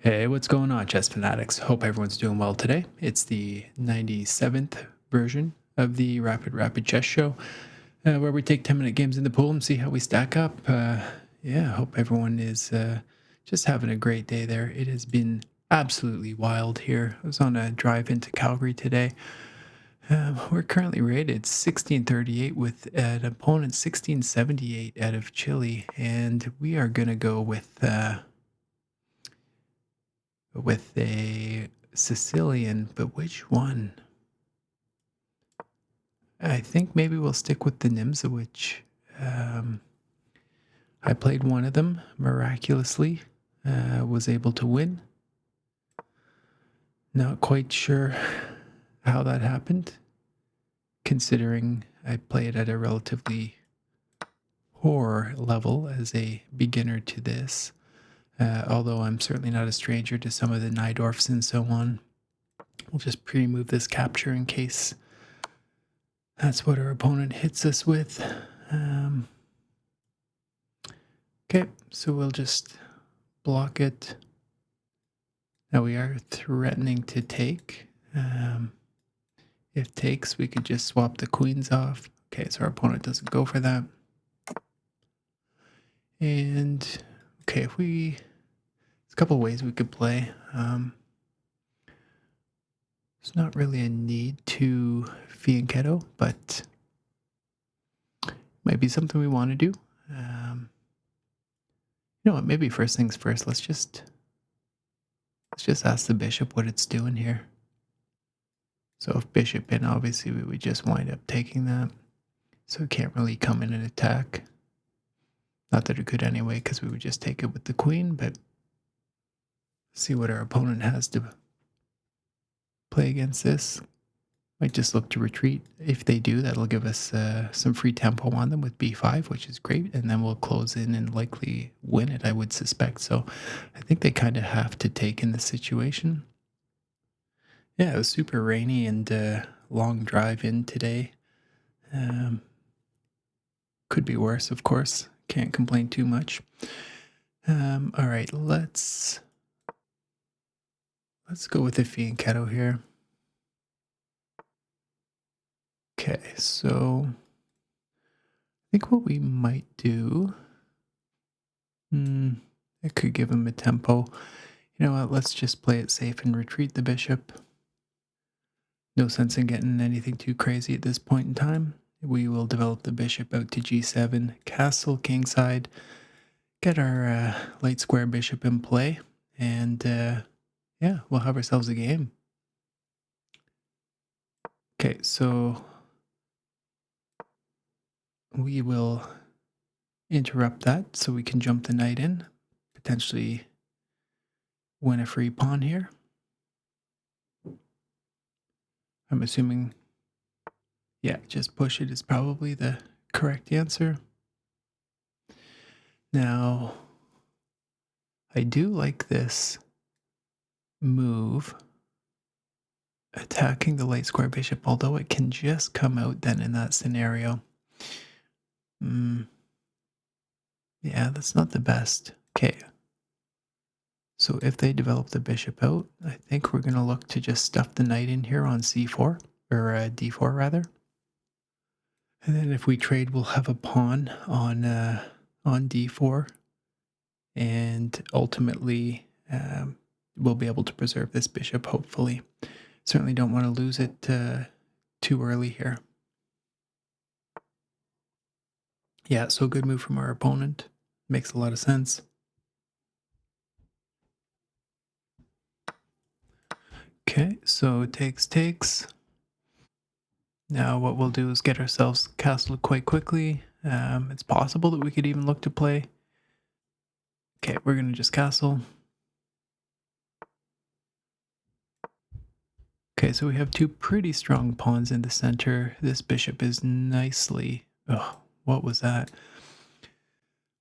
Hey, what's going on, chess fanatics? Hope everyone's doing well today. It's the 97th version of the Rapid Chess Show, where we take 10-minute games in the pool and see how we stack up. Yeah, hope everyone is just having a great day there. It has been absolutely wild here. I was on a drive into Calgary today. We're currently rated 1638 with an opponent 1678 out of Chile, and we are going to go with a Sicilian, but which one? I think maybe we'll stick with the Nimza, which um, I played one of them miraculously, was able to win. Not quite sure how that happened, considering I play it at a relatively poor level as a beginner to this. Although I'm certainly not a stranger to some of the Nydorfs and so on. We'll just pre-move this capture in case that's what our opponent hits us with. Um, okay, so we'll just block it. Now we are threatening to take. If takes, we could just swap the queens off. Okay, so our opponent doesn't go for that. And okay, there's a couple ways we could play. There's not really a need to fianchetto, but might be something we want to do. You know what? Maybe first things first. Let's just ask the bishop what it's doing here. So if bishop in, obviously we would just wind up taking that. So it can't really come in and attack. Not that it could anyway, because we would just take it with the queen, but see what our opponent has to play against this. Might just look to retreat. If they do, that'll give us some free tempo on them with b5, which is great, and then we'll close in and likely win it, I would suspect. So I think they kind of have to take in the situation. Yeah, it was super rainy and long drive in today. Could be worse, of course. Can't complain too much. All right, let's go with the fianchetto here. Okay, so I think what we might do, I could give him a tempo. You know what? Let's just play it safe and retreat the bishop. No sense in getting anything too crazy at this point in time. We will develop the bishop out to g7, castle kingside, get our light square bishop in play, and yeah, we'll have ourselves a game. Okay, so we will interrupt that so we can jump the knight in, potentially win a free pawn here. I'm assuming, yeah, just push it is probably the correct answer. Now, I do like this move, attacking the light square bishop, although it can just come out then in that scenario. Yeah, that's not the best. Okay. So if they develop the bishop out, I think we're going to look to just stuff the knight in here on c4, or d4 rather. And then if we trade, we'll have a pawn on d4, and ultimately we'll be able to preserve this bishop, hopefully. Certainly don't want to lose it too early here. Yeah, so good move from our opponent. Makes a lot of sense. Okay, so takes. Now what we'll do is get ourselves castled quite quickly. It's possible that we could even look to play. Okay, we're going to just castle. Okay, so we have two pretty strong pawns in the center. This bishop is nicely... Oh, what was that?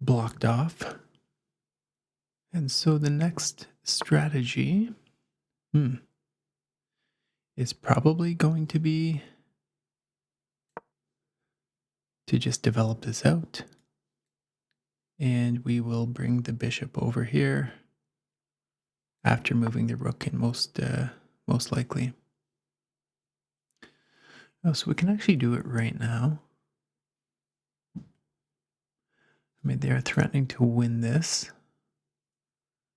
Blocked off. And so the next strategy is probably going to be to just develop this out. And we will bring the bishop over here. after moving the rook in most likely. Oh, so we can actually do it right now. I mean, they are threatening to win this.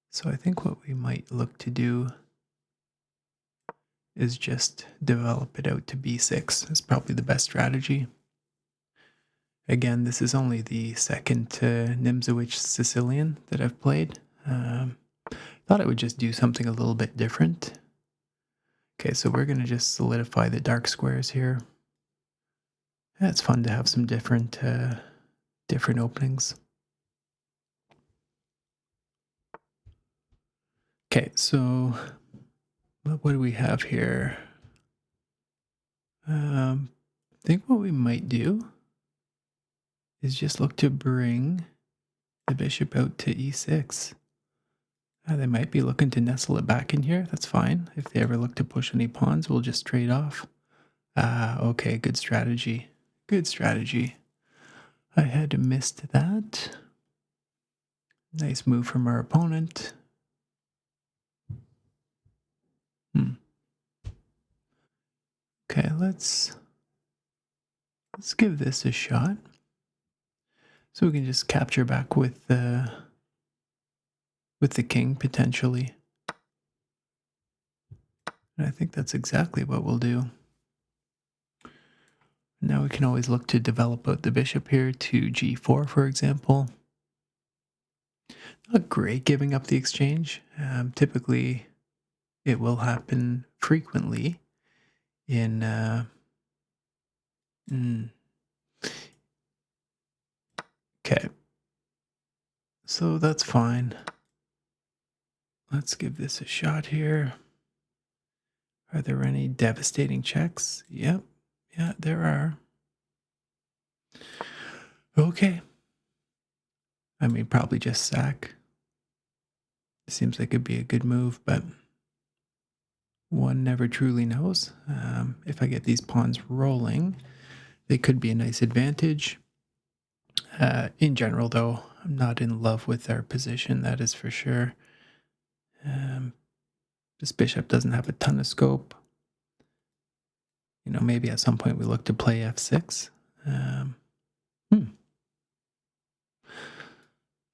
So I think what we might look to do is just develop it out to b6. That's probably the best strategy. Again, this is only the second Nimzowitsch Sicilian that I've played. Thought I would just do something a little bit different. Okay, so we're going to just solidify the dark squares here. Yeah, it's fun to have some different openings. Okay, so what do we have here? I think what we might do is just look to bring the bishop out to e6. They might be looking to nestle it back in here. That's fine. If they ever look to push any pawns, we'll just trade off. Okay, good strategy. Good strategy. I had missed that. Nice move from our opponent. Okay, let's give this a shot. So we can just capture back with the king potentially. And I think that's exactly what we'll do. Now we can always look to develop out the bishop here to g4, for example. Not great giving up the exchange. Typically, it will happen frequently in okay, so that's fine. Let's give this a shot here. Are there any devastating checks? Yep. Yeah, there are. Okay. I mean, probably just sack. Seems like it'd be a good move, but one never truly knows. If I get these pawns rolling, they could be a nice advantage. In general, though, I'm not in love with our position, that is for sure. This bishop doesn't have a ton of scope. You know, maybe at some point we look to play f6.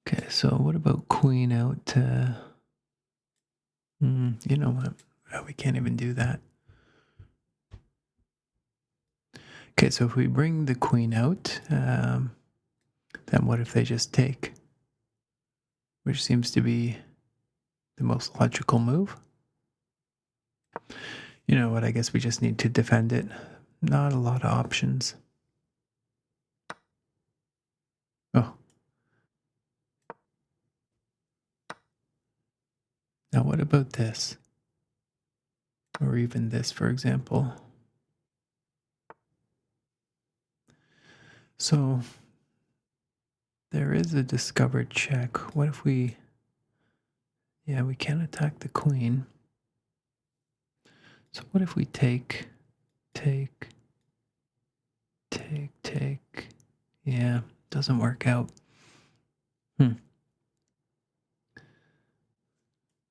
Okay, so what about queen out? You know what? Oh, we can't even do that. Okay, so if we bring the queen out, then what if they just take? Which seems to be the most logical move. You know what? I guess we just need to defend it. Not a lot of options. Oh. Now what about this? Or even this, for example. So there is a discovered check. What if we... Yeah, we can't attack the queen. So what if we take... Yeah, doesn't work out.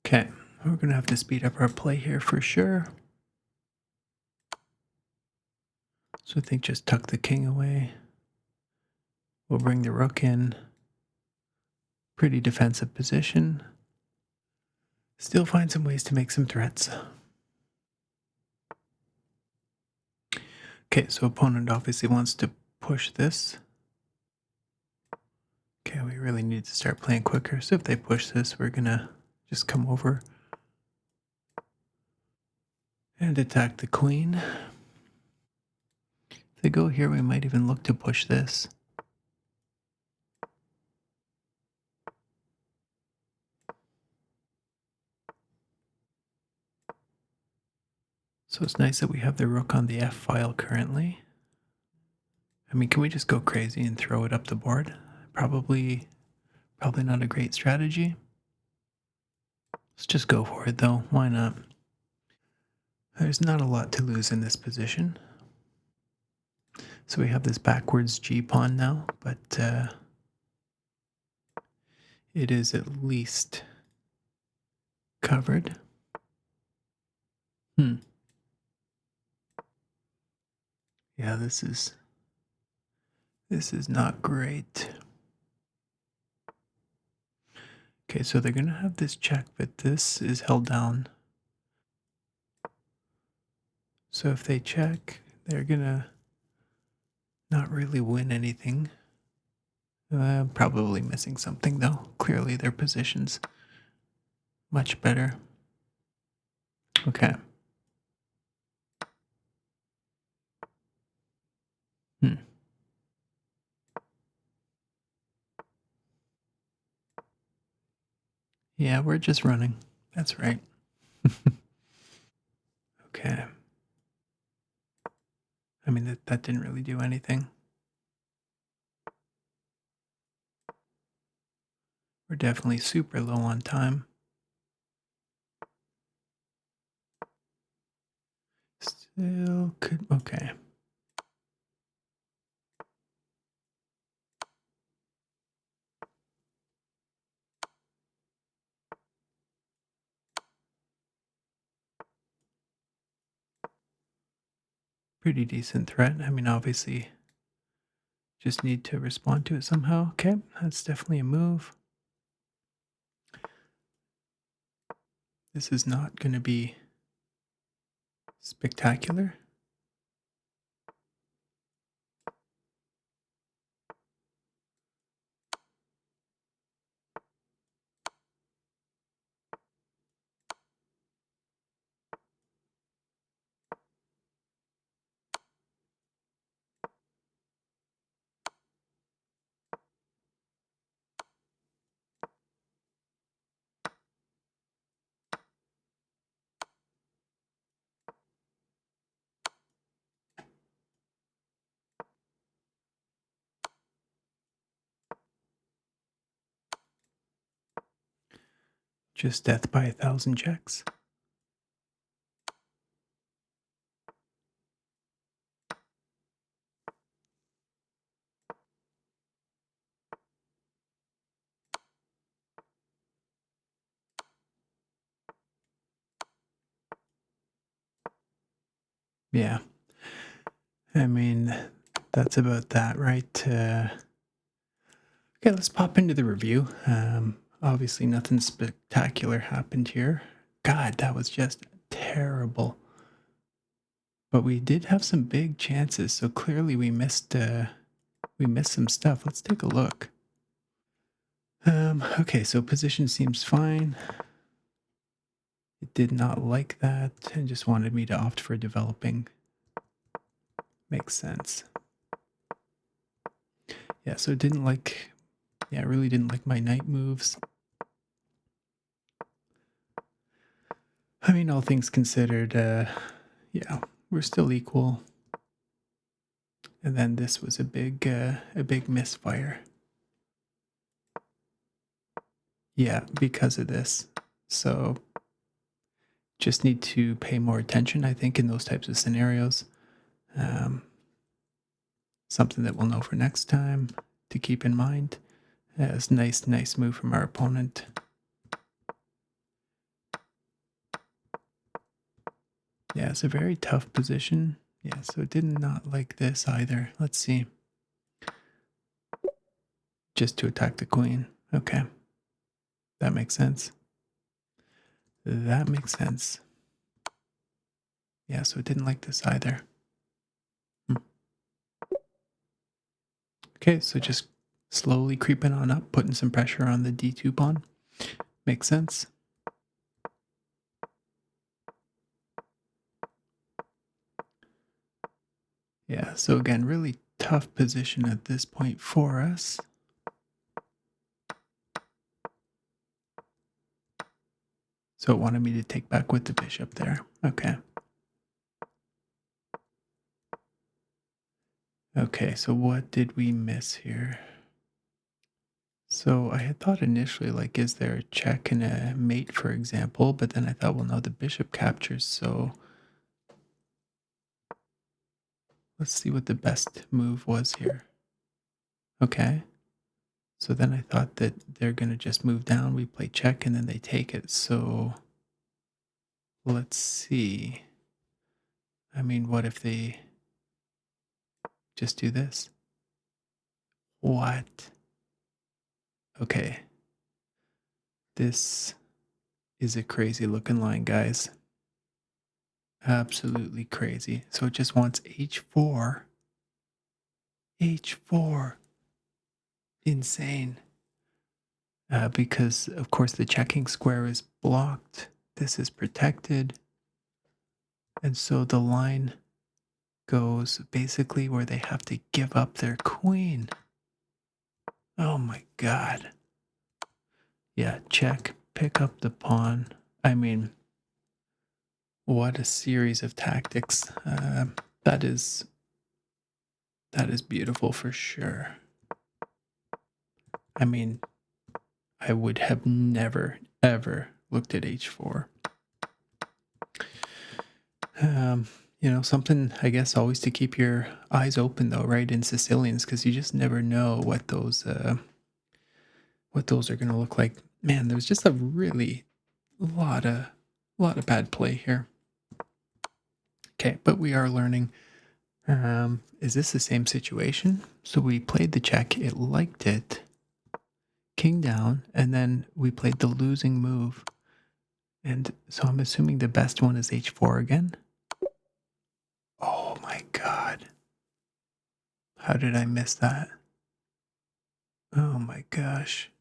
Okay, we're going to have to speed up our play here for sure. So I think just tuck the king away. We'll bring the rook in. Pretty defensive position. Still find some ways to make some threats. Okay, so opponent obviously wants to push this. Okay, we really need to start playing quicker. So if they push this, we're gonna just come over and attack the queen. If they go here, we might even look to push this. So it's nice that we have the rook on the f file currently. I mean, can we just go crazy and throw it up the board? Probably not a great strategy. Let's just go for it though. Why not? There's not a lot to lose in this position. So we have this backwards G pawn now, but it is at least covered. Hmm. Yeah, this is not great. Okay, so they're gonna have this check, but this is held down. So if they check, they're gonna not really win anything. Probably missing something though. Clearly their position's much better. Okay. Hmm. Yeah, we're just running. That's right. Okay. I mean that didn't really do anything. We're definitely super low on time. Still could okay. Pretty decent threat. I mean obviously just need to respond to it somehow. Okay, that's definitely a move. This is not gonna be spectacular. Just death by 1,000 checks. Yeah. I mean, that's about that, right? Okay, let's pop into the review. Obviously, nothing spectacular happened here. God, that was just terrible. But we did have some big chances, so clearly we missed some stuff. Let's take a look. Okay, so position seems fine. It did not like that and just wanted me to opt for developing. Makes sense. Yeah, so it didn't like, yeah, it really didn't like my knight moves. I mean, all things considered, yeah, we're still equal. And then this was a big misfire. Yeah, because of this. So just need to pay more attention, I think, in those types of scenarios. Um, Something that we'll know for next time to keep in mind. As nice move from our opponent. Yeah, it's a very tough position. Yeah, so it did not like this either. Let's see. Just to attack the queen. Okay. That makes sense. That makes sense. Yeah, so it didn't like this either. Hmm. Okay, so just slowly creeping on up, putting some pressure on the d2 pawn. Makes sense. Yeah, so again, really tough position at this point for us. So it wanted me to take back with the bishop there. Okay. Okay, so what did we miss here? So I had thought initially, like, is there a check and a mate, for example? But then I thought, well, no, the bishop captures. So let's see what the best move was here. Okay. So then I thought that they're going to just move down. We play check and then they take it. So let's see. I mean, what if they just do this? What? Okay, this is a crazy looking line, guys. Absolutely crazy. So it just wants h4. H4. Insane. Because, of course, the checking square is blocked. This is protected. And so the line goes basically where they have to give up their queen. Oh my god. Yeah, check, pick up the pawn. I mean, what a series of tactics. That is beautiful for sure. I mean, I would have never ever looked at h4. Um, something I guess always to keep your eyes open though, right? In Sicilians, because you just never know what those are going to look like. Man, there's just a really lot of bad play here. Okay, but we are learning. Is this the same situation? So we played the check, it liked it, king down, and then we played the losing move. And so I'm assuming the best one is h4 again. Oh my god. How did I miss that? Oh my gosh.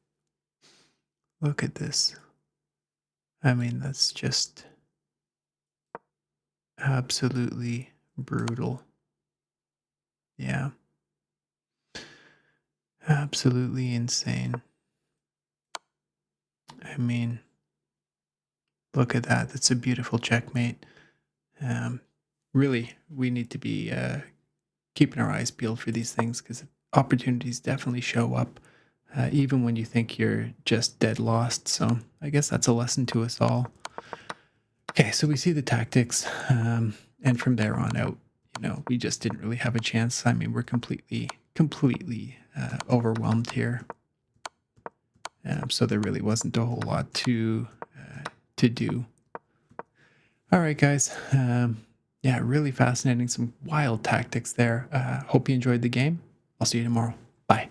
Look at this. I mean, that's just absolutely brutal. Yeah. Absolutely insane. I mean, look at that. That's a beautiful checkmate. Um, really, we need to be keeping our eyes peeled for these things because opportunities definitely show up, even when you think you're just dead lost. So I guess that's a lesson to us all. Okay, so we see the tactics, and from there on out, we just didn't really have a chance. I mean, we're completely overwhelmed here. So there really wasn't a whole lot to do. All right, guys. Yeah, really fascinating. Some wild tactics there. Hope you enjoyed the game. I'll see you tomorrow. Bye.